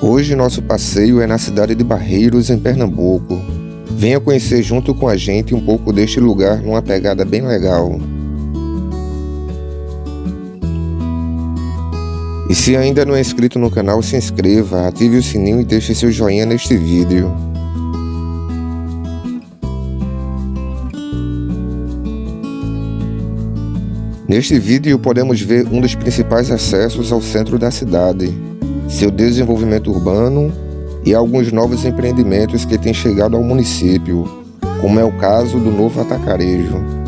Hoje nosso passeio é na cidade de Barreiros, em Pernambuco. Venha conhecer junto com a gente um pouco deste lugar numa pegada bem legal. E se ainda não é inscrito no canal, se inscreva, ative o sininho e deixe seu joinha neste vídeo. Neste vídeo podemos ver um dos principais acessos ao centro da cidade, seu desenvolvimento urbano e alguns novos empreendimentos que têm chegado ao município, como é o caso do novo atacarejo.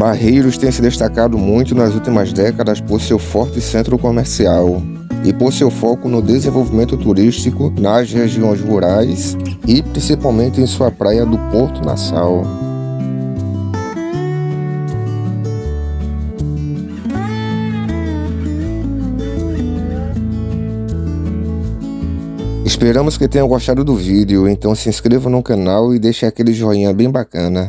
Barreiros tem se destacado muito nas últimas décadas por seu forte centro comercial e por seu foco no desenvolvimento turístico nas regiões rurais e principalmente em sua praia do Porto Nassau. Esperamos que tenham gostado do vídeo, então se inscreva no canal e deixe aquele joinha bem bacana.